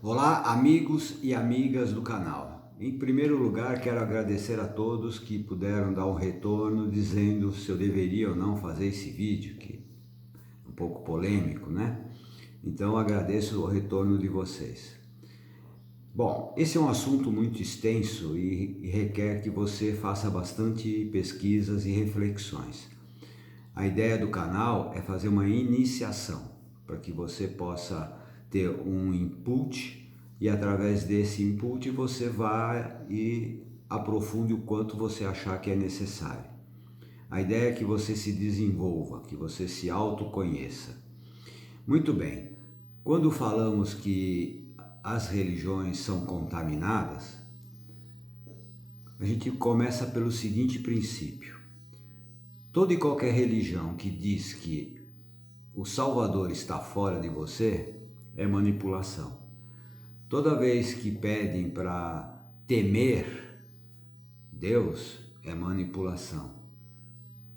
Olá, amigos e amigas do canal. Em primeiro lugar, quero agradecer a todos que puderam dar um retorno dizendo se eu deveria ou não fazer esse vídeo, que é um pouco polêmico, né? Então agradeço o retorno de vocês. Bom, esse é um assunto muito extenso e requer que você faça bastante pesquisas e reflexões. A ideia do canal é fazer uma iniciação para que você possa ter um input e através desse input você vá e aprofunde o quanto você achar que é necessário. A ideia é que você se desenvolva, que você se autoconheça. Muito bem, quando falamos que as religiões são contaminadas, a gente começa pelo seguinte princípio. Toda e qualquer religião que diz que o Salvador está fora de você é manipulação. Toda vez que pedem para temer Deus é manipulação.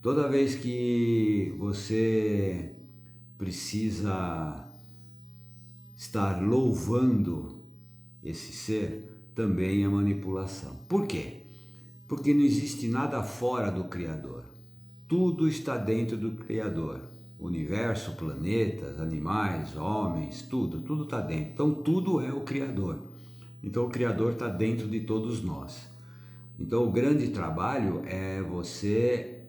Toda vez que você precisa estar louvando esse ser também é manipulação. Por quê? Porque não existe nada fora do Criador. Tudo está dentro do Criador. O universo, planetas, animais, homens, tudo está dentro. Então tudo é o Criador. Então o Criador está dentro de todos nós. Então o grande trabalho é você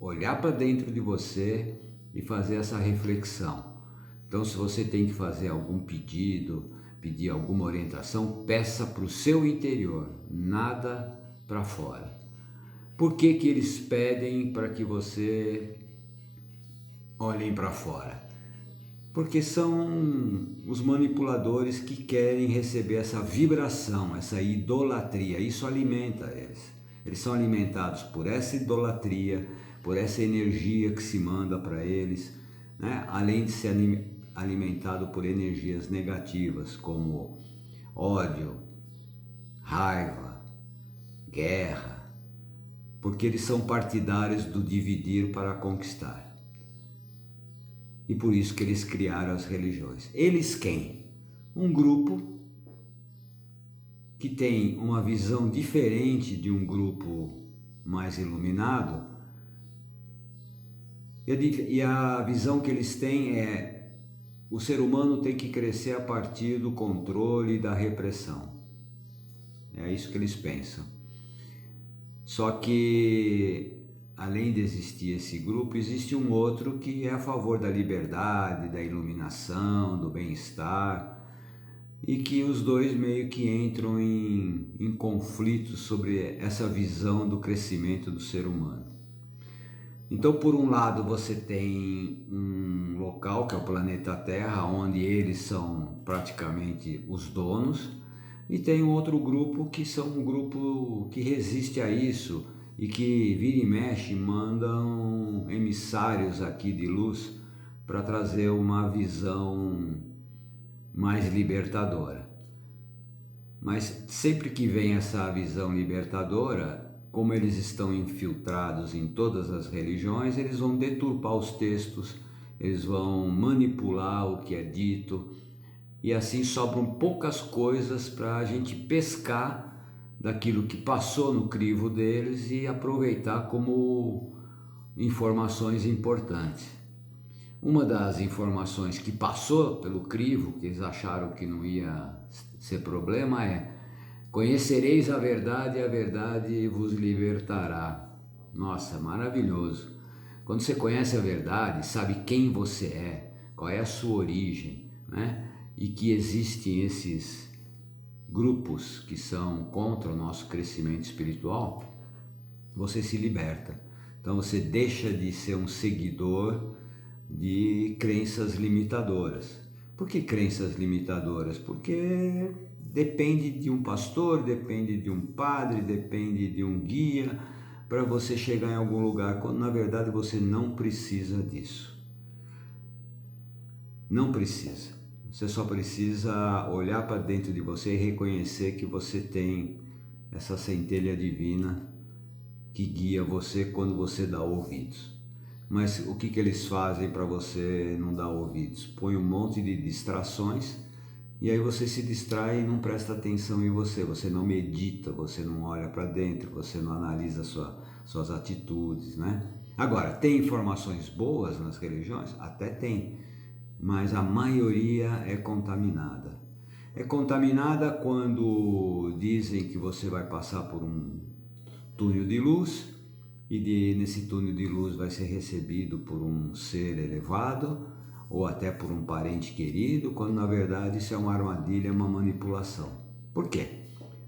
olhar para dentro de você e fazer essa reflexão. Então se você tem que fazer algum pedido, pedir alguma orientação, peça para o seu interior, nada para fora. Por que que eles pedem para que você olhem para fora? Porque são os manipuladores que querem receber essa vibração, essa idolatria. Isso alimenta eles. Eles são alimentados por essa idolatria, por essa energia que se manda para eles, né? Além de ser alimentado por energias negativas, como ódio, raiva, guerra, porque eles são partidários do dividir para conquistar. E por isso que eles criaram as religiões. Eles quem? Um grupo que tem uma visão diferente de um grupo mais iluminado, e a visão que eles têm é: o ser humano tem que crescer a partir do controle e da repressão. É isso que eles pensam. Só que, além de existir esse grupo, existe um outro que é a favor da liberdade, da iluminação, do bem-estar, e que os dois meio que entram em conflito sobre essa visão do crescimento do ser humano. Então, por um lado, você tem um local que é o planeta Terra, onde eles são praticamente os donos, e tem um outro grupo que são um grupo que resiste a isso e que vira e mexe mandam emissários aqui de luz para trazer uma visão mais libertadora. Mas sempre que vem essa visão libertadora, como eles estão infiltrados em todas as religiões, eles vão deturpar os textos, eles vão manipular o que é dito, e assim sobram poucas coisas para a gente pescar daquilo que passou no crivo deles e aproveitar como informações importantes. Uma das informações que passou pelo crivo, que eles acharam que não ia ser problema, é: conhecereis a verdade e a verdade vos libertará. Nossa, maravilhoso. Quando você conhece a verdade, sabe quem você é, qual é a sua origem, né? E que existem esses grupos que são contra o nosso crescimento espiritual, você se liberta. Então você deixa de ser um seguidor de crenças limitadoras. Por que crenças limitadoras? Porque depende de um pastor, depende de um padre, depende de um guia para você chegar em algum lugar, quando na verdade você não precisa disso. Não precisa. Você só precisa olhar para dentro de você e reconhecer que você tem essa centelha divina que guia você quando você dá ouvidos. Mas o que eles fazem para você não dar ouvidos? Põe um monte de distrações E aí você se distrai e não presta atenção em você, você não medita, você não olha para dentro, você não analisa suas atitudes, né? Agora, tem informações boas nas religiões? Até tem, mas a maioria é contaminada. É contaminada quando dizem que você vai passar por um túnel de luz e nesse túnel de luz vai ser recebido por um ser elevado ou até por um parente querido, quando na verdade isso é uma armadilha, uma manipulação. Por quê?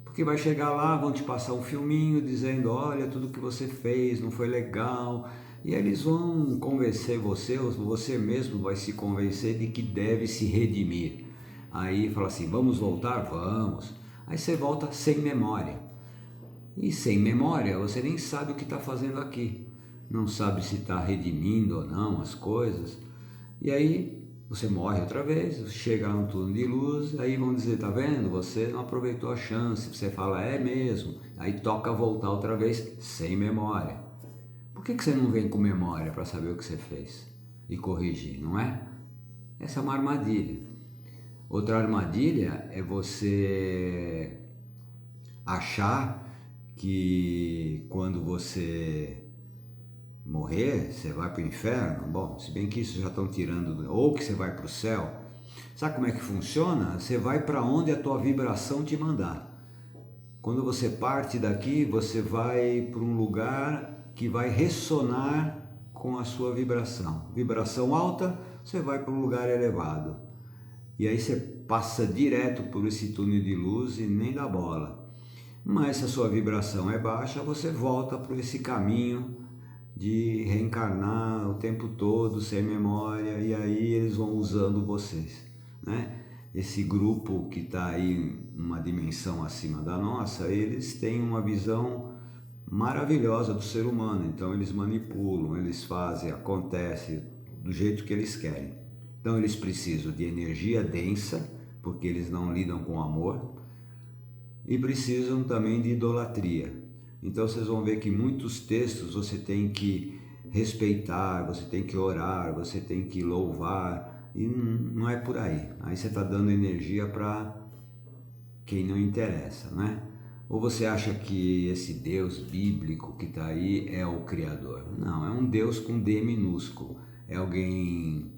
Porque vai chegar lá, vão te passar um filminho dizendo, olha, tudo que você fez não foi legal, e eles vão convencer você, ou você mesmo vai se convencer de que deve se redimir. Aí fala assim, vamos voltar? Vamos. Aí você volta sem memória. E sem memória, você nem sabe o que está fazendo aqui. Não sabe se está redimindo ou não as coisas. E aí você morre outra vez, chega no túnel de luz, aí vão dizer, tá vendo? Você não aproveitou a chance. Você fala, é mesmo. Aí toca voltar outra vez sem memória. Por que você não vem com memória para saber o que você fez e corrigir, não é? Essa é uma armadilha. Outra armadilha é você achar que quando você morrer, você vai para o inferno. Bom, se bem que isso já estão tirando, ou que você vai para o céu. Sabe como é que funciona? Você vai para onde a tua vibração te mandar. Quando você parte daqui, você vai para um lugar que vai ressonar com a sua vibração. Vibração alta, você vai para um lugar elevado. E aí você passa direto por esse túnel de luz e nem dá bola. Mas se a sua vibração é baixa, você volta por esse caminho de reencarnar o tempo todo sem memória, e aí eles vão usando vocês, né? Esse grupo que está aí numa dimensão acima da nossa, eles têm uma visão maravilhosa do ser humano, então eles manipulam, eles fazem, acontece do jeito que eles querem. Então eles precisam de energia densa, porque eles não lidam com amor, e precisam também de idolatria. Então vocês vão ver que muitos textos você tem que respeitar, você tem que orar, você tem que louvar, e não é por aí. Aí você está dando energia para quem não interessa, né? Ou você acha que esse Deus bíblico que está aí é o Criador? Não, é um Deus com D minúsculo. É alguém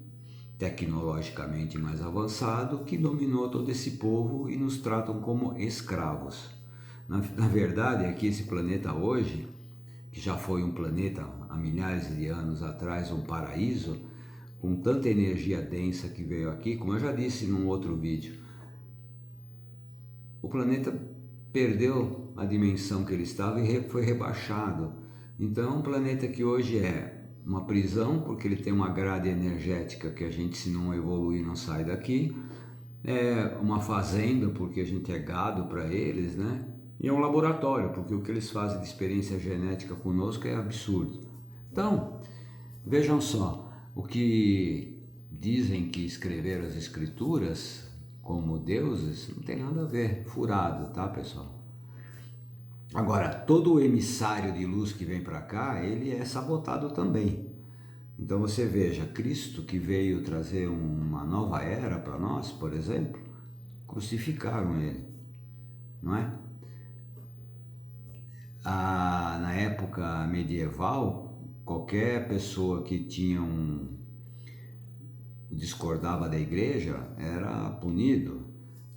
tecnologicamente mais avançado que dominou todo esse povo e nos tratam como escravos. Na verdade é que esse planeta hoje, que já foi um planeta há milhares de anos atrás, um paraíso, com tanta energia densa que veio aqui, como eu já disse num outro vídeo, o planeta perdeu a dimensão que ele estava e foi rebaixado. Então é um planeta que hoje é uma prisão, porque ele tem uma grade energética que a gente, se não evoluir, não sai daqui. É uma fazenda, porque a gente é gado para eles, né? E é um laboratório, porque o que eles fazem de experiência genética conosco é absurdo. Então, vejam só, o que dizem que escreveram as escrituras como deuses não tem nada a ver, furado, tá, pessoal? Agora, todo o emissário de luz que vem para cá, ele é sabotado também. Então você veja, Cristo que veio trazer uma nova era para nós, por exemplo, crucificaram ele, não é? Na época medieval, qualquer pessoa que tinha discordava da igreja era punido.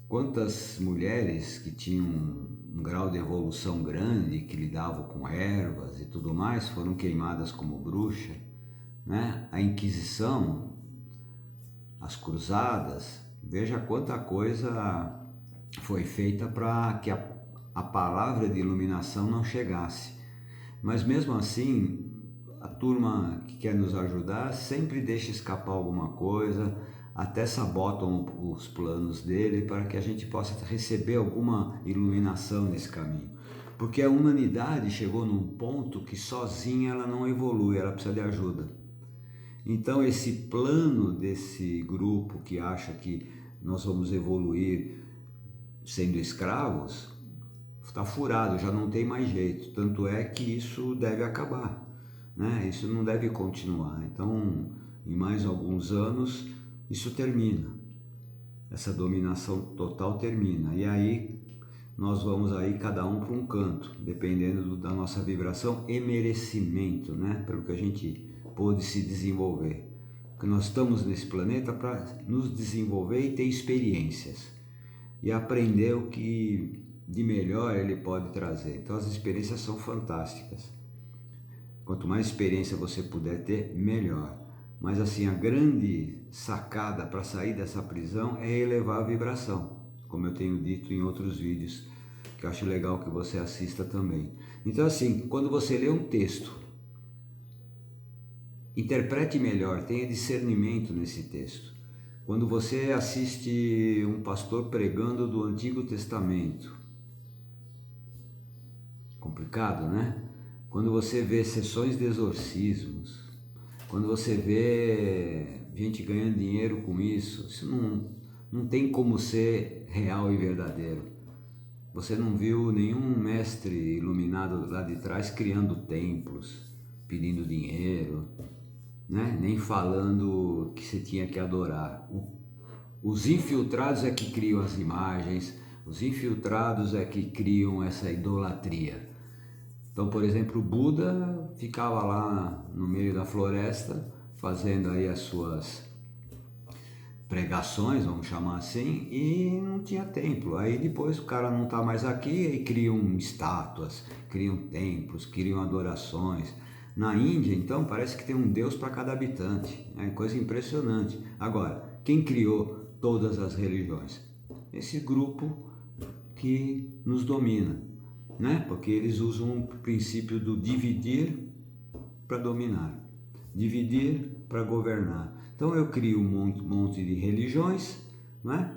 Quantas mulheres que tinham um grau de evolução grande, que lidavam com ervas e tudo mais, foram queimadas como bruxa, né? A Inquisição, as cruzadas, veja quanta coisa foi feita para que a palavra de iluminação não chegasse. Mas mesmo assim, a turma que quer nos ajudar sempre deixa escapar alguma coisa, até sabotam os planos dele para que a gente possa receber alguma iluminação nesse caminho. Porque a humanidade chegou num ponto que sozinha ela não evolui, ela precisa de ajuda. Então esse plano desse grupo que acha que nós vamos evoluir sendo escravos, está furado, já não tem mais jeito. Tanto é que isso deve acabar, né? Isso não deve continuar. Então, em mais alguns anos, isso termina. essa dominação total termina. E aí nós vamos aí cada um para um canto, dependendo da nossa vibração e merecimento, né? Pelo que a gente pôde se desenvolver. Porque nós estamos nesse planeta para nos desenvolver e ter experiências e aprender o que de melhor ele pode trazer. Então as experiências são fantásticas. Quanto mais experiência você puder ter, melhor. Mas assim, a grande sacada para sair dessa prisão é elevar a vibração, como eu tenho dito em outros vídeos, que eu acho legal que você assista também. Então assim, quando você lê um texto, interprete melhor, tenha discernimento nesse texto. Quando você assiste um pastor pregando do Antigo Testamento, complicado, né? Quando você vê sessões de exorcismos, quando você vê gente ganhando dinheiro com isso, isso não tem como ser real e verdadeiro. Você não viu nenhum mestre iluminado lá de trás criando templos, pedindo dinheiro, né? Nem falando que você tinha que adorar. Os infiltrados é que criam as imagens, os infiltrados é que criam essa idolatria. Então, por exemplo, o Buda ficava lá no meio da floresta, fazendo aí as suas pregações, vamos chamar assim, e não tinha templo. Aí depois o cara não está mais aqui e criam estátuas, criam templos, criam adorações. Na Índia, então, parece que tem um Deus para cada habitante, é coisa impressionante. Agora, quem criou todas as religiões? Esse grupo que nos domina, né? Porque eles usam o princípio do dividir para dominar, dividir para governar. Então eu crio um monte de religiões, né?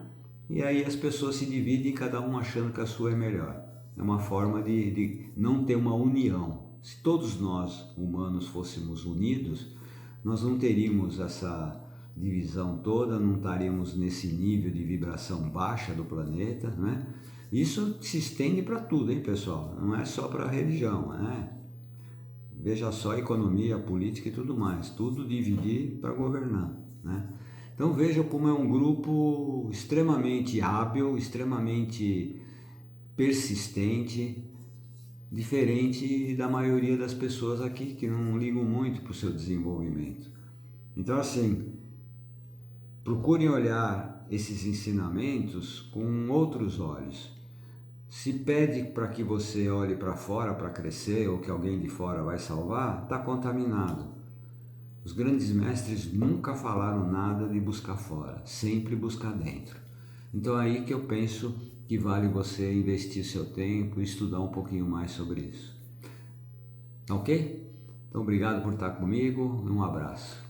E aí as pessoas se dividem, cada um achando que a sua é melhor. É uma forma de não ter uma união. Se todos nós, humanos, fôssemos unidos, nós não teríamos essa divisão toda, não estaríamos nesse nível de vibração baixa do planeta, né? Isso se estende para tudo, hein, pessoal? Não é só para a religião, né? Veja só a economia, a política e tudo mais. Tudo dividir para governar, né? Então veja como é um grupo extremamente hábil, extremamente persistente, diferente da maioria das pessoas aqui que não ligam muito para o seu desenvolvimento. Então assim, procurem olhar esses ensinamentos com outros olhos. Se pede para que você olhe para fora para crescer ou que alguém de fora vai salvar, está contaminado. Os grandes mestres nunca falaram nada de buscar fora, sempre buscar dentro. Então é aí que eu penso que vale você investir seu tempo e estudar um pouquinho mais sobre isso. Ok? Então obrigado por estar comigo e um abraço.